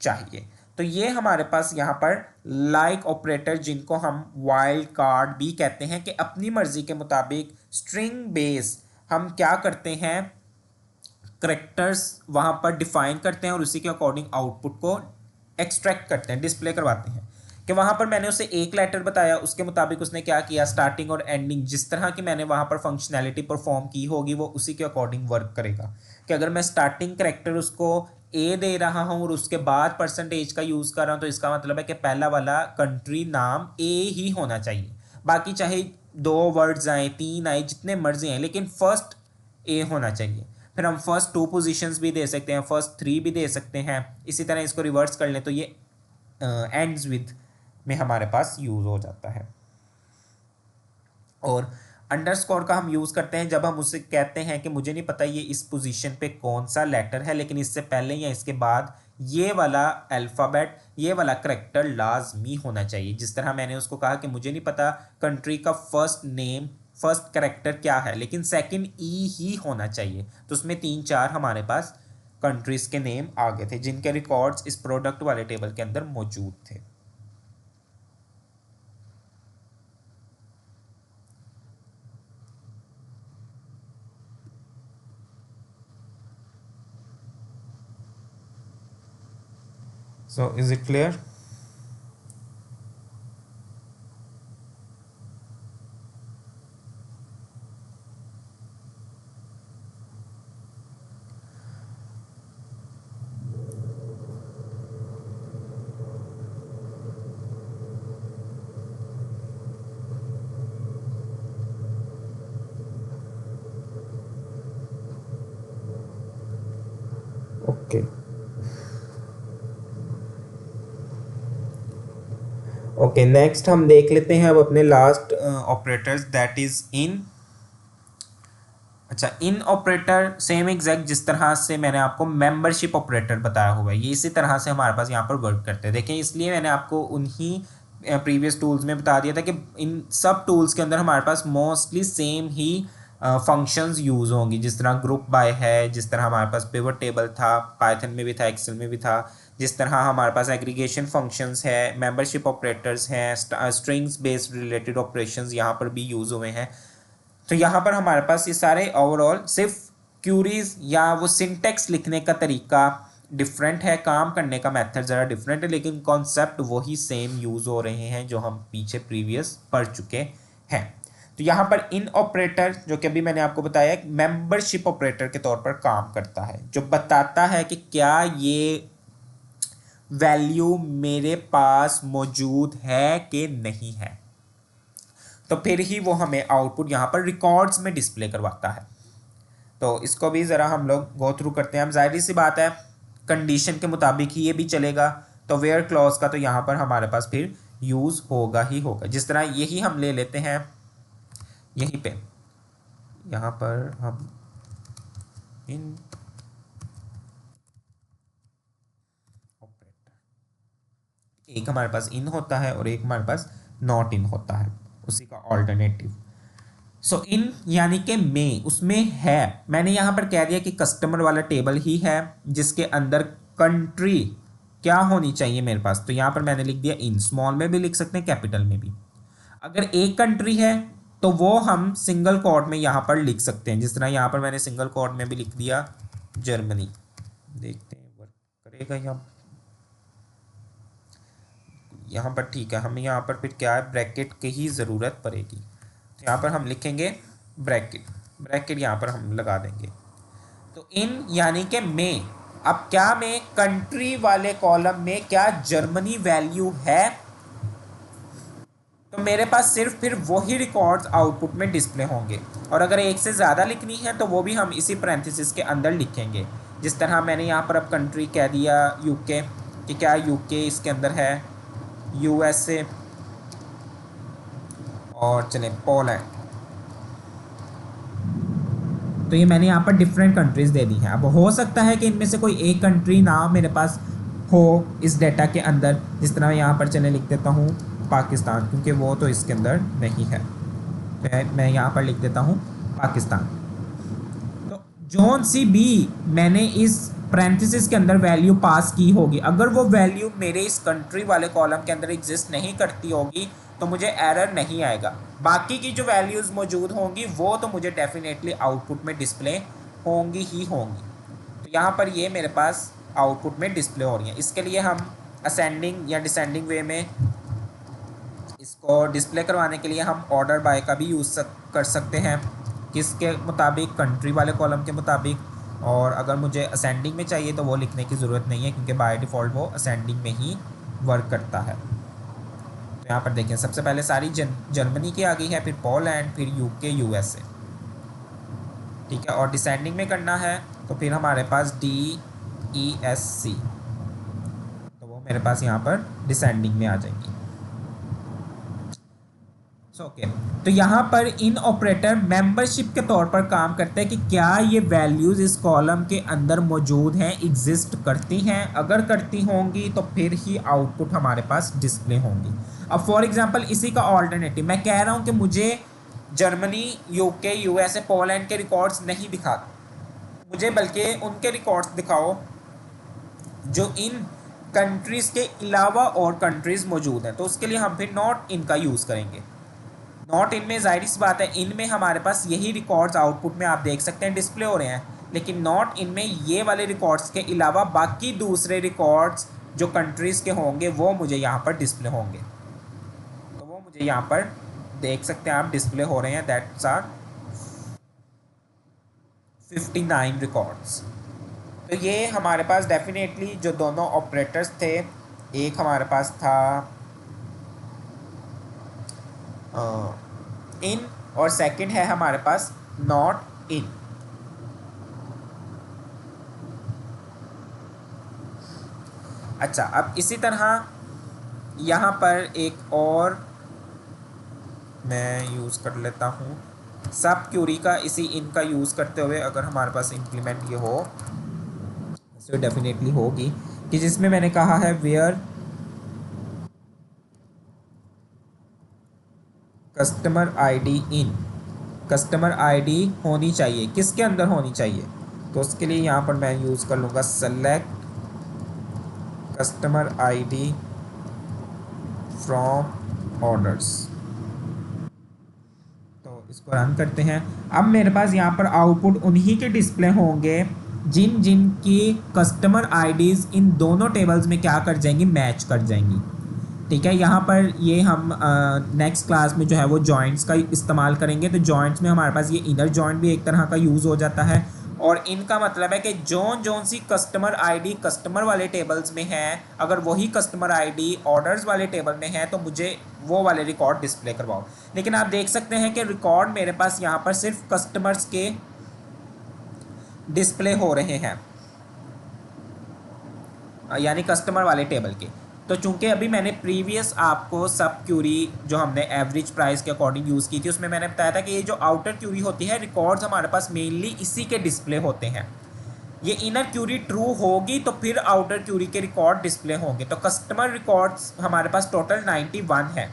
चाहिए। तो ये हमारे पास यहाँ पर लाइक ऑपरेटर, जिनको हम वाइल्ड कार्ड भी कहते हैं, कि अपनी मर्जी के मुताबिक स्ट्रिंग बेस हम क्या करते हैं, करेक्टर्स वहाँ पर डिफाइन करते हैं और उसी के अकॉर्डिंग आउटपुट को एक्सट्रैक्ट करते हैं, डिस्प्ले करवाते हैं। कि वहाँ पर मैंने उसे एक लेटर बताया, उसके मुताबिक उसने क्या किया, स्टार्टिंग और एंडिंग जिस तरह की मैंने वहाँ पर फंक्शनैलिटी परफॉर्म की होगी वो उसी के अकॉर्डिंग वर्क करेगा। कि अगर मैं स्टार्टिंग करेक्टर उसको ए दे रहा हूँ और उसके बाद परसेंटेज का यूज़ कर रहा हूँ, तो इसका मतलब है कि पहला वाला कंट्री नाम ए ही होना चाहिए। बाकी चाहे 2 वर्ड्स आए, 3 आए, जितने मर्जी आए, लेकिन फर्स्ट ए होना चाहिए। फिर हम फर्स्ट 2 पोजीशंस भी दे सकते हैं, फर्स्ट 3 भी दे सकते हैं। इसी तरह इसको रिवर्स कर लें तो ये एंड्स विद में हमारे पास यूज़ हो जाता है। और अंडरस्कोर का हम यूज़ करते हैं जब हम उससे कहते हैं कि मुझे नहीं पता ये इस पोजीशन पे कौन सा लेटर है, लेकिन इससे पहले या इसके बाद ये वाला अल्फ़ाबेट, ये वाला करैक्टर लाजमी होना चाहिए। जिस तरह मैंने उसको कहा कि मुझे नहीं पता कंट्री का फर्स्ट नेम, फर्स्ट करैक्टर क्या है, लेकिन सेकंड ई ही होना चाहिए। तो उसमें 3-4 हमारे पास कंट्रीज़ के नेम आ गए थे जिनके रिकॉर्ड्स इस प्रोडक्ट वाले टेबल के अंदर मौजूद थे। So is it clear? Okay. Okay, next हम देख लेते हैं अब अपने last operators, that is in. अच्छा, इन ऑपरेटर सेम एग्जैक्ट जिस तरह से मैंने आपको मेंबरशिप ऑपरेटर बताया हुआ है, ये इसी तरह से हमारे पास यहाँ पर वर्क करते हैं। देखें, इसलिए मैंने आपको उन्हीं प्रीवियस टूल्स में बता दिया था कि इन सब टूल्स के अंदर हमारे पास मोस्टली सेम ही फंक्शंस यूज़ होंगी। जिस तरह ग्रुप बाय है, जिस तरह हमारे पास पिवट टेबल था, पाइथन में भी था, एक्सेल में भी था, जिस तरह हमारे पास एग्रीगेशन फंक्शंस है, मेंबरशिप ऑपरेटर्स हैं, स्ट्रिंग्स बेस्ड रिलेटेड ऑपरेशंस यहाँ पर भी यूज़ हुए हैं। तो यहाँ पर हमारे पास ये सारे ओवरऑल सिर्फ क्यूरीज या वो सिंटेक्स लिखने का तरीका डिफरेंट है, काम करने का मेथड ज़रा डिफरेंट है, लेकिन कॉन्सेप्ट वही सेम यूज़ हो रहे हैं जो हम पीछे प्रीवियस पढ़ चुके हैं। तो यहाँ पर इन ऑपरेटर, जो कि अभी मैंने आपको बताया, मेंबरशिप ऑपरेटर के तौर पर काम करता है, जो बताता है कि क्या ये वैल्यू मेरे पास मौजूद है कि नहीं है। तो फिर ही वो हमें आउटपुट यहाँ पर रिकॉर्ड्स में डिस्प्ले करवाता है। तो इसको भी ज़रा हम लोग गो थ्रू करते हैं। हम जाहिर सी बात है कंडीशन के मुताबिक ही ये भी चलेगा, तो वेयर क्लॉज का तो यहाँ पर हमारे पास फिर यूज़ होगा ही होगा। जिस तरह यही हम ले लेते हैं, यहीं पे यहाँ पर हम इन ऑपरेटर, एक हमारे पास इन होता है और एक हमारे पास नॉट इन होता है, उसी का ऑल्टरनेटिव। सो इन यानी कि में, उसमें है, मैंने यहाँ पर कह दिया कि कस्टमर वाला टेबल ही है जिसके अंदर कंट्री क्या होनी चाहिए मेरे पास। तो यहाँ पर मैंने लिख दिया इन, स्मॉल में भी लिख सकते हैं, कैपिटल में भी। अगर एक कंट्री है तो वो हम सिंगल कोट में यहाँ पर लिख सकते हैं। जिस तरह यहाँ पर मैंने सिंगल कोट में भी लिख दिया जर्मनी। देखते हैं वर्क करेगा यहाँ पर। ठीक है, हमें यहाँ पर फिर क्या है, ब्रैकेट की ही ज़रूरत पड़ेगी। तो यहाँ पर हम लिखेंगे ब्रैकेट यहाँ पर हम लगा देंगे। तो इन यानी कि में, अब क्या में कंट्री वाले कॉलम में क्या जर्मनी वैल्यू है, तो मेरे पास सिर्फ फिर वही रिकॉर्ड्स आउटपुट में डिस्प्ले होंगे। और अगर एक से ज़्यादा लिखनी है तो वो भी हम इसी पैरेंथेसिस के अंदर लिखेंगे। जिस तरह मैंने यहाँ पर अब कंट्री कह दिया यूके, कि क्या यूके इसके अंदर है, यूएसए और चले पोलैंड। तो ये मैंने यहाँ पर डिफरेंट कंट्रीज़ दे दी हैं। अब हो सकता है कि इनमें से कोई एक कंट्री ना मेरे पास हो इस डेटा के अंदर। जिस तरह यहाँ पर चले लिख देता हूँ पाकिस्तान, क्योंकि वो तो इसके अंदर नहीं है, तो मैं यहाँ पर लिख देता हूँ पाकिस्तान। तो जोन सी भी मैंने इस पैरेंथेसिस के अंदर वैल्यू पास की होगी, अगर वो वैल्यू मेरे इस कंट्री वाले कॉलम के अंदर एग्जिस्ट नहीं करती होगी तो मुझे एरर नहीं आएगा। बाकी की जो वैल्यूज़ मौजूद होंगी वो तो मुझे डेफिनेटली आउटपुट में डिस्प्ले होंगी ही होंगी। तो यहाँ पर ये मेरे पास आउटपुट में डिस्प्ले हो रही है। इसके लिए हम असेंडिंग या डिसेंडिंग वे में इसको डिस्प्ले करवाने के लिए हम ऑर्डर बाय का भी यूज़ कर सकते हैं, किसके मुताबिक, कंट्री वाले कॉलम के मुताबिक। और अगर मुझे असेंडिंग में चाहिए तो वो लिखने की ज़रूरत नहीं है क्योंकि बाय डिफ़ॉल्ट वो असेंडिंग में ही वर्क करता है। तो यहाँ पर देखें सबसे पहले सारी जर्मनी की आ गई है, फिर पोलैंड, फिर यूके, यूएसए, ठीक है। और डिसेंडिंग में करना है तो फिर हमारे पास DESC, तो वो मेरे पास यहाँ पर डिसेंडिंग में आ जाएंगी। ओके तो यहाँ पर इन ऑपरेटर मेंबरशिप के तौर पर काम करते हैं कि क्या ये वैल्यूज़ इस कॉलम के अंदर मौजूद हैं, एग्जिस्ट करती हैं। अगर करती होंगी तो फिर ही आउटपुट हमारे पास डिस्प्ले होंगी। अब फॉर एग्जांपल इसी का ऑल्टरनेटिव मैं कह रहा हूँ कि मुझे जर्मनी, यूके, यूएसए, पोलैंड के रिकॉर्ड्स नहीं दिखा, मुझे बल्कि उनके रिकॉर्ड्स दिखाओ जो इन कंट्रीज़ के अलावा और कंट्रीज़ मौजूद हैं। तो उसके लिए हम फिर नॉट इन का यूज़ करेंगे। नॉट इन में जाहिर सी बात है इनमें हमारे पास यही रिकॉर्ड्स आउटपुट में आप देख सकते हैं डिस्प्ले हो रहे हैं, लेकिन नॉट इन में ये वाले रिकॉर्ड्स के अलावा बाकी दूसरे रिकॉर्ड्स जो कंट्रीज़ के होंगे वो मुझे यहाँ पर डिस्प्ले होंगे। तो वो मुझे यहाँ पर देख सकते हैं आप डिस्प्ले हो रहे हैं, दैट्स आर 59 रिकॉर्ड्स। तो ये हमारे पास डेफिनेटली जो दोनों ऑपरेटर्स थे, एक हमारे पास था इन और सेकंड है हमारे पास नॉट इन। अच्छा अब इसी तरह यहाँ पर एक और मैं यूज़ कर लेता हूँ सब क्यूरी का, इसी इन का यूज़ करते हुए अगर हमारे पास इम्प्लीमेंट ये हो तो डेफिनेटली होगी कि जिसमें मैंने कहा है where customer ID in, customer ID होनी चाहिए, किसके अंदर होनी चाहिए। तो उसके लिए यहाँ पर मैं यूज़ कर लूँगा select customer ID from orders. तो इसको रन करते हैं। अब मेरे पास यहाँ पर आउटपुट उन्हीं के डिस्प्ले होंगे जिन जिन की कस्टमर आईडीज़ इन दोनों टेबल्स में क्या कर जाएंगी, मैच कर जाएंगी, ठीक है। यहाँ पर ये हम नेक्स्ट क्लास में जो है वो जॉइंट्स का इस्तेमाल करेंगे। तो जॉइंट्स में हमारे पास ये इनर जॉइंट भी एक तरह का यूज़ हो जाता है, और इनका मतलब है कि zone C customer ID customer वाले टेबल्स में है, अगर वही कस्टमर आईडी ऑर्डर्स वाले टेबल में है तो मुझे वो वाले रिकॉर्ड डिस्प्ले करवाओ। लेकिन आप देख सकते हैं कि रिकॉर्ड मेरे पास यहाँ पर सिर्फ कस्टमर्स के डिस्प्ले हो रहे हैं, यानी कस्टमर वाले टेबल के। तो चूंकि अभी मैंने प्रीवियस आपको सब क्यूरी जो हमने एवरेज प्राइस के अकॉर्डिंग यूज़ की थी उसमें मैंने बताया था कि ये जो आउटर क्यूरी होती है रिकॉर्ड्स हमारे पास मेनली इसी के डिस्प्ले होते हैं। ये इनर क्यूरी ट्रू होगी तो फिर आउटर क्यूरी के रिकॉर्ड डिस्प्ले होंगे। तो कस्टमर रिकॉर्ड्स हमारे पास टोटल 91 है,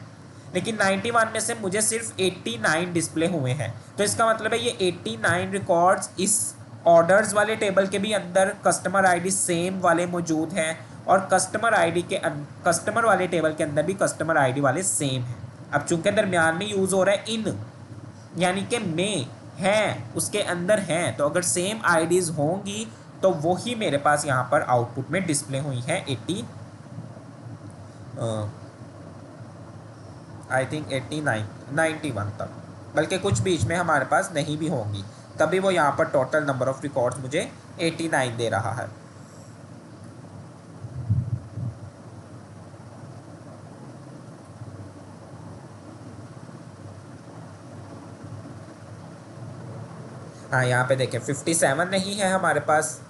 लेकिन 91 में से मुझे सिर्फ 89 डिस्प्ले हुए हैं। तो इसका मतलब है ये 89 रिकॉर्ड्स इस ऑर्डर्स वाले टेबल के भी अंदर कस्टमर आईडी सेम वाले मौजूद हैं, और कस्टमर आईडी के कस्टमर वाले टेबल के अंदर भी कस्टमर आईडी वाले सेम हैं। अब चूंकि दरमियान में यूज़ हो रहा है इन, यानी कि में हैं उसके अंदर हैं, तो अगर सेम आईडीज़ होंगी तो वही मेरे पास यहाँ पर आउटपुट में डिस्प्ले हुई हैं 89 91 तक, बल्कि कुछ बीच में हमारे पास नहीं भी होंगी, तभी वो यहाँ पर टोटल नंबर ऑफ़ रिकॉर्ड्स मुझे 89 दे रहा है। हाँ यहाँ पे देखें 57 नहीं है हमारे पास,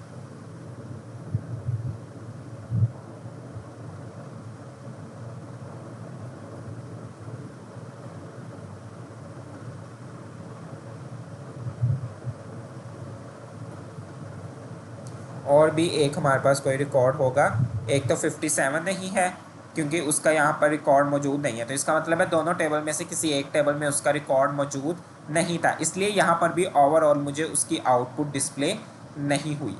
और भी एक हमारे पास कोई रिकॉर्ड होगा। एक तो 57 नहीं है क्योंकि उसका यहाँ पर रिकॉर्ड मौजूद नहीं है, तो इसका मतलब है दोनों टेबल में से किसी एक टेबल में उसका रिकॉर्ड मौजूद नहीं था, इसलिए यहाँ पर भी ओवरऑल मुझे उसकी आउटपुट डिस्प्ले नहीं हुई।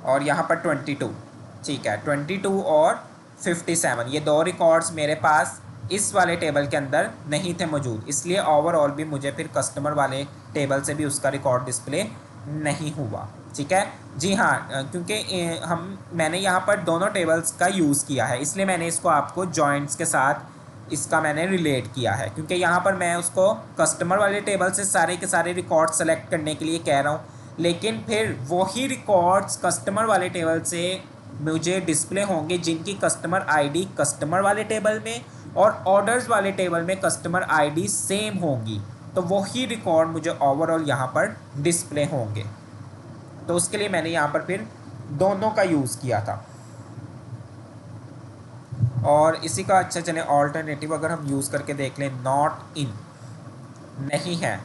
और यहाँ पर 22, ठीक है, 22 और 57 ये दो रिकॉर्ड्स मेरे पास इस वाले टेबल के अंदर नहीं थे मौजूद, इसलिए ओवरऑल भी मुझे फिर कस्टमर वाले टेबल से भी उसका रिकॉर्ड डिस्प्ले नहीं हुआ। ठीक है जी हाँ, क्योंकि मैंने यहाँ पर दोनों टेबल्स का यूज़ किया है, इसलिए मैंने इसको आपको जॉइंट्स के साथ इसका मैंने रिलेट किया है, क्योंकि यहाँ पर मैं उसको कस्टमर वाले टेबल से सारे के सारे रिकॉर्ड सेलेक्ट करने के लिए कह रहा हूँ, लेकिन फिर वही रिकॉर्ड्स कस्टमर वाले टेबल से मुझे डिस्प्ले होंगे जिनकी कस्टमर आईडी कस्टमर वाले टेबल में और ऑर्डर्स वाले टेबल में कस्टमर आईडी सेम होंगी, तो वही रिकॉर्ड मुझे ओवरऑल यहाँ पर डिस्प्ले होंगे। तो उसके लिए मैंने यहाँ पर फिर दोनों का यूज़ किया था। और इसी का अच्छा चले ऑल्टरनेटिव अगर हम यूज़ करके देख लें, नॉट इन नहीं है,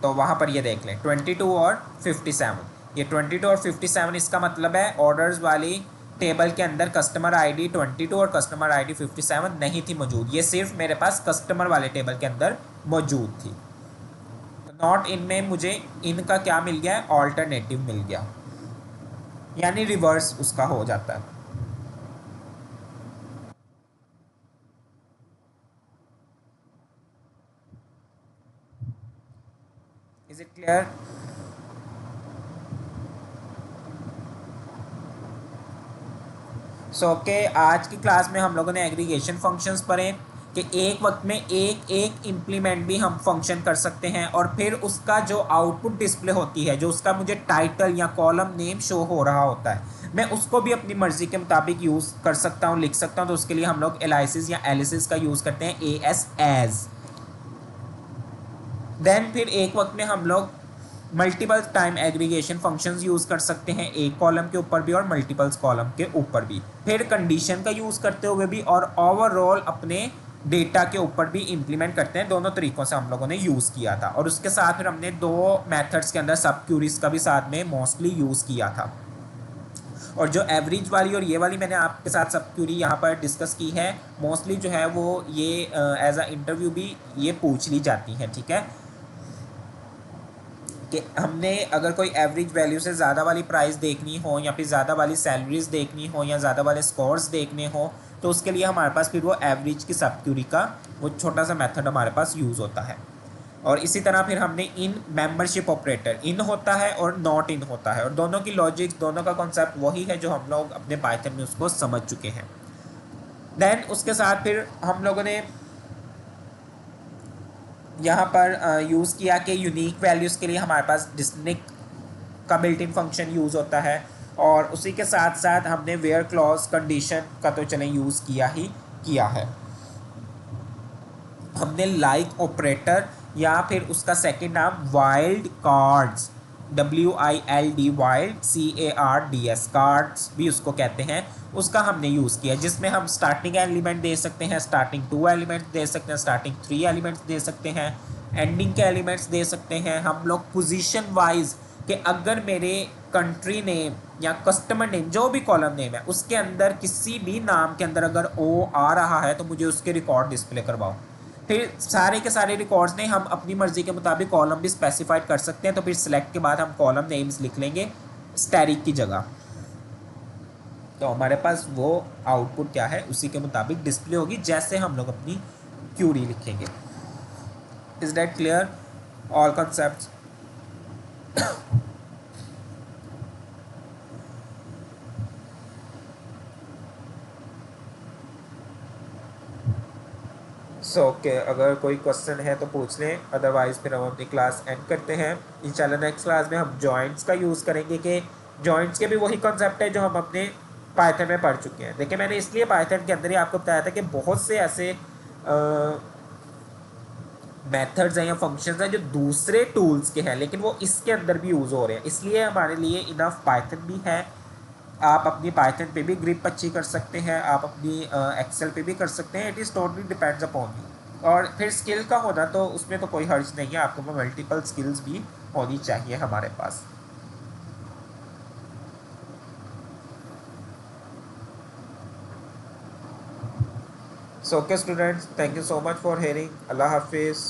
तो वहाँ पर ये देख लें 22 और 57, ये 22 और 57 इसका मतलब है ऑर्डर्स वाली टेबल के अंदर कस्टमर आईडी 22 और कस्टमर आईडी 57 नहीं थी मौजूद, ये सिर्फ मेरे पास कस्टमर वाले टेबल के अंदर मौजूद थी। तो नॉट इन में मुझे इनका क्या मिल गया है, ऑल्टरनेटिव मिल गया, यानी रिवर्स उसका हो जाता है। Is it clear? So okay, आज की क्लास में हम लोगों ने एग्रीगेशन फंक्शंस पढ़े कि एक वक्त में एक एक इम्प्लीमेंट भी हम फंक्शन कर सकते हैं, और फिर उसका जो आउटपुट डिस्प्ले होती है, जो उसका मुझे टाइटल या कॉलम नेम शो हो रहा होता है, मैं उसको भी अपनी मर्ज़ी के मुताबिक यूज़ कर सकता हूँ, लिख सकता हूँ। तो उसके लिए हम लोग एलाइसिस या एलिसिस का यूज़ करते हैं, एस। देन फिर एक वक्त में हम लोग multiple time aggregation functions use कर सकते हैं, एक कॉलम के ऊपर भी और मल्टीपल्स कॉलम के ऊपर भी, फिर कंडीशन का यूज़ करते हुए भी, और ओवरऑल अपने डेटा के ऊपर भी इम्प्लीमेंट करते हैं। दोनों तरीक़ों से हम लोगों ने यूज़ किया था, और उसके साथ फिर हमने दो मेथड्स के अंदर सब क्यूरीज का भी साथ में मोस्टली यूज़ किया था। और जो एवरेज वाली और ये वाली मैंने आपके साथ सब क्यूरी यहाँ पर डिस्कस की है, मोस्टली जो है वो ये एज अ इंटरव्यू भी ये पूछ ली जाती है। ठीक है, कि हमने अगर कोई एवरेज वैल्यू से ज़्यादा वाली प्राइस देखनी हो, या फिर ज़्यादा वाली सैलरीज देखनी हो, या ज़्यादा वाले स्कोर्स देखने हो, तो उसके लिए हमारे पास फिर वो एवरेज की सब क्यूरी का वो छोटा सा मेथड हमारे पास यूज़ होता है। और इसी तरह फिर हमने इन मेंबरशिप ऑपरेटर, इन होता है और नॉट इन होता है, और दोनों की लॉजिक, दोनों का कॉन्सेप्ट वही है जो हम लोग अपने पाइथन में उसको समझ चुके हैं। देन उसके साथ फिर हम लोगों ने यहाँ पर यूज़ किया कि यूनिक वैल्यूज़ के लिए हमारे पास डिस्टिंक्ट का बिल्ट इन फंक्शन यूज़ होता है, और उसी के साथ साथ हमने वेयर क्लॉज कंडीशन का तो चलें यूज़ किया ही किया है। हमने लाइक ऑपरेटर या फिर उसका सेकंड नाम wild cards, WILD wild CARDS cards भी उसको कहते हैं, उसका हमने यूज़ किया, जिसमें हम स्टार्टिंग एलिमेंट दे सकते हैं, स्टार्टिंग 2 एलिमेंट्स दे सकते हैं, स्टार्टिंग 3 एलिमेंट्स दे सकते हैं, एंडिंग के एलिमेंट्स दे सकते हैं। हम लोग पोजीशन वाइज कि अगर मेरे कंट्री नेम या कस्टमर नेम जो भी कॉलम नेम है उसके अंदर किसी भी नाम के अंदर अगर O आ रहा है तो मुझे उसके रिकॉर्ड डिस्प्ले करवाओ। फिर सारे के सारे रिकॉर्ड्स ने हम अपनी मर्ज़ी के मुताबिक कॉलम भी स्पेसिफाइड कर सकते हैं, तो फिर सिलेक्ट के बाद हम कॉलम नेम्स लिख लेंगे स्टैरिक की जगह, तो हमारे पास वो आउटपुट क्या है उसी के मुताबिक डिस्प्ले होगी जैसे हम लोग अपनी क्यूरी लिखेंगे। Is that clear all concepts? So okay, अगर कोई क्वेश्चन है तो पूछ लें, अदरवाइज़ फिर हम अपनी क्लास एंड करते हैं। इंशाल्लाह नेक्स्ट क्लास में हम जॉइंट्स का यूज़ करेंगे कि जॉइंट्स के भी वही कॉन्सेप्ट है जो हम अपने पाइथन में पढ़ चुके हैं। देखिए, मैंने इसलिए पाइथन के अंदर ही आपको बताया था कि बहुत से ऐसे मेथड्स हैं या फंक्शंस हैं जो दूसरे टूल्स के हैं लेकिन वो इसके अंदर भी यूज़ हो रहे हैं, इसलिए हमारे लिए इनफ पाइथन भी है। आप अपनी पाइथन पे भी ग्रिप अच्छी कर सकते हैं, आप अपनी एक्सेल पे भी कर सकते हैं, it is totally depends upon you. और फिर स्किल का होना तो उसमें तो कोई हर्ज नहीं है, आपको मल्टीपल स्किल्स भी होनी चाहिए हमारे पास। So okay students, thank you so much for hearing. अल्लाह हाफिज़।